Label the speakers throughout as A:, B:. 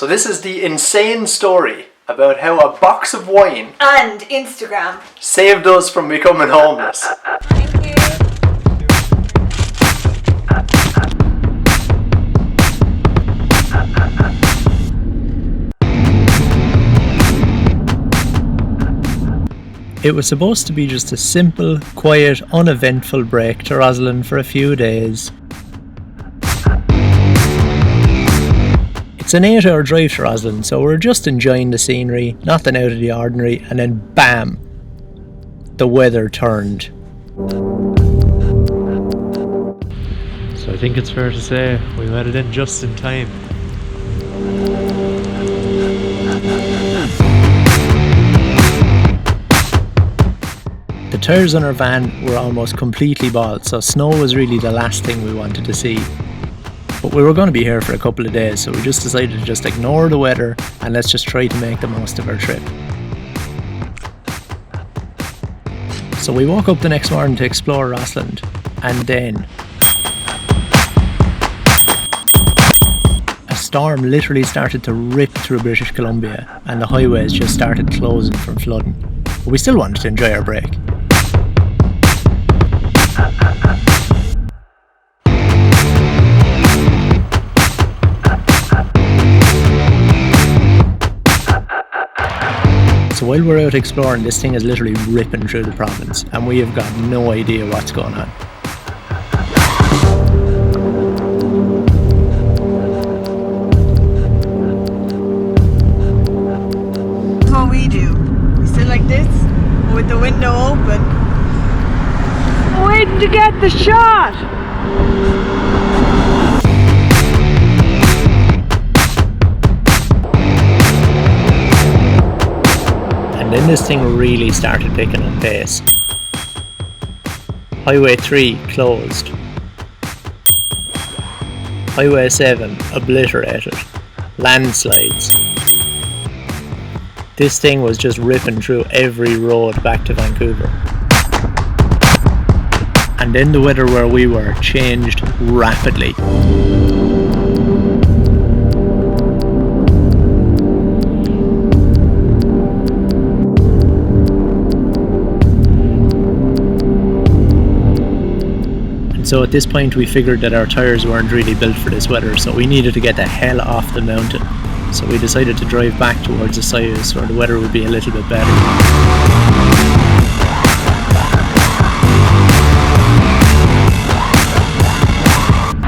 A: So this is the insane story about how a box of wine
B: and Instagram
A: saved us from becoming homeless.
B: Thank you.
C: It was supposed to be just a simple, quiet, uneventful break to Roslyn for a few days. It's an 8-hour drive to Roslyn, so we're just enjoying the scenery, nothing out of the ordinary, and then BAM! The weather turned.
D: So I think it's fair to say we made it in just in time.
C: The tyres on our van were almost completely bald, so snow was really the last thing we wanted to see. But we were going to be here for a couple of days, so we just decided to just ignore the weather and let's just try to make the most of our trip. So we woke up the next morning to explore Roslyn, and then a storm literally started to rip through British Columbia and the highways just started closing from flooding. But we still wanted to enjoy our break. So while we're out exploring, this thing is literally ripping through the province and we have got no idea what's going on.
B: That's what we do. We sit like this with the window open, waiting to get the shot.
C: And then this thing really started picking up pace. Highway 3 closed. Highway 7 obliterated. Landslides. This thing was just ripping through every road back to Vancouver. And then the weather where we were changed rapidly. So at this point we figured that our tyres weren't really built for this weather, so we needed to get the hell off the mountain. So we decided to drive back towards the Soyuz where the weather would be a little bit better.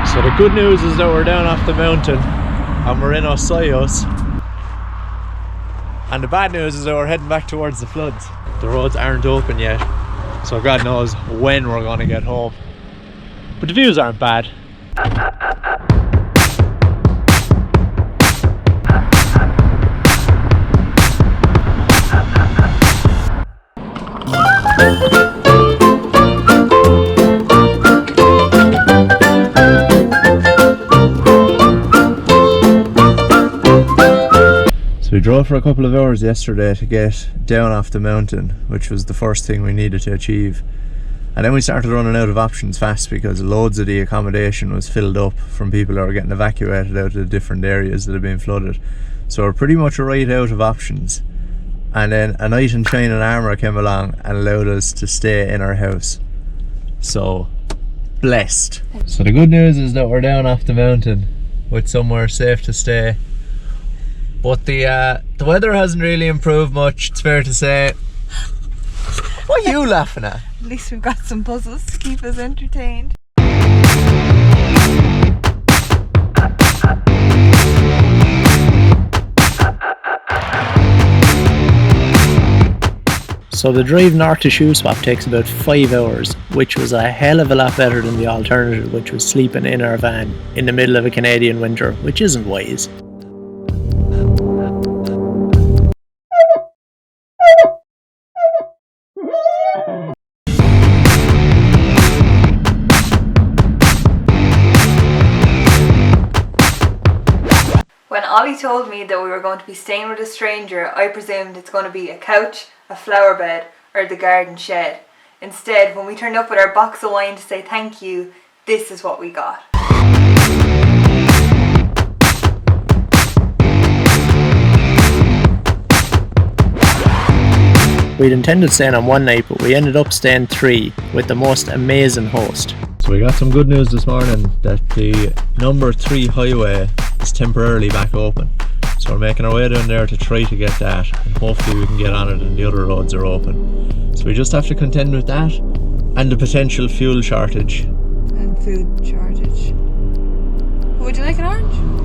D: So the good news is that we're down off the mountain and we're in Soyuz. And the bad news is that we're heading back towards the floods. The roads aren't open yet, so God knows when we're going to get home. But the views aren't bad. So we drove for a couple of hours yesterday to get down off the mountain, which was the first thing we needed to achieve. And then we started running out of options fast because loads of the accommodation was filled up from people who were getting evacuated out of the different areas that had been flooded. So we're pretty much right out of options. And then a knight in shining armour came along and allowed us to stay in our house. So, blessed. So the good news is that we're down off the mountain with somewhere safe to stay. But the weather hasn't really improved much, it's fair to say. What are you laughing at?
B: At least we've got some puzzles to keep us entertained.
C: So the drive north to Shuswap takes about 5 hours, which was a hell of a lot better than the alternative, which was sleeping in our van in the middle of a Canadian winter, which isn't wise.
B: When Ollie told me that we were going to be staying with a stranger, I presumed it's going to be a couch, a flower bed, or the garden shed. Instead, when we turned up with our box of wine to say thank you, this is what we got.
C: We'd intended staying on one night, but we ended up staying 3 with the most amazing host.
D: So we got some good news this morning that the number 3 highway is temporarily back open. So we're making our way down there to try to get that, and hopefully we can get on it and the other roads are open. So we just have to contend with that and the potential fuel shortage.
B: And food shortage. Would you like an orange?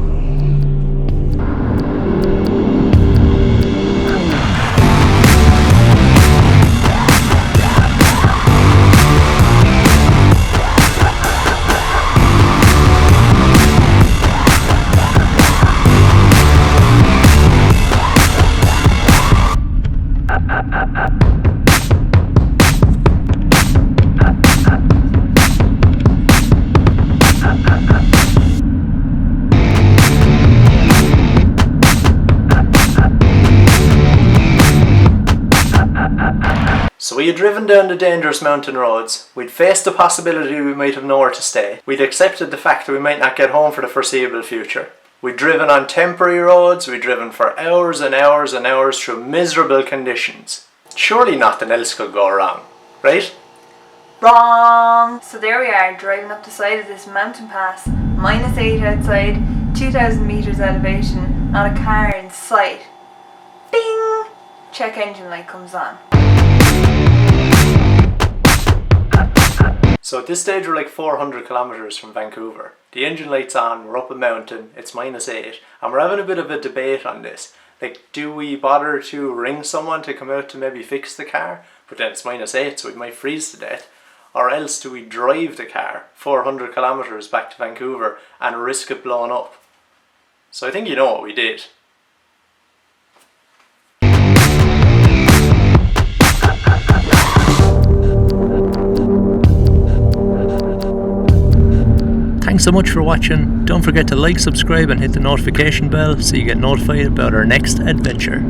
A: So we had driven down the dangerous mountain roads, we'd faced the possibility we might have nowhere to stay, we'd accepted the fact that we might not get home for the foreseeable future. We'd driven on temporary roads, we'd driven for hours and hours and hours through miserable conditions. Surely nothing else could go wrong, right?
B: Wrong! So there we are, driving up the side of this mountain pass, -8 outside, 2,000 metres elevation, not a car in sight. Bing! Check engine light comes on.
A: So at this stage we're like 400 kilometres from Vancouver. The engine light's on, we're up a mountain, it's -8, and we're having a bit of a debate on this. Like, do we bother to ring someone to come out to maybe fix the car? But then it's -8, so we might freeze to death. Or else do we drive the car 400 kilometres back to Vancouver and risk it blowing up? So I think you know what we did.
C: Thanks so much for watching. Don't forget to like, subscribe and hit the notification bell so you get notified about our next adventure.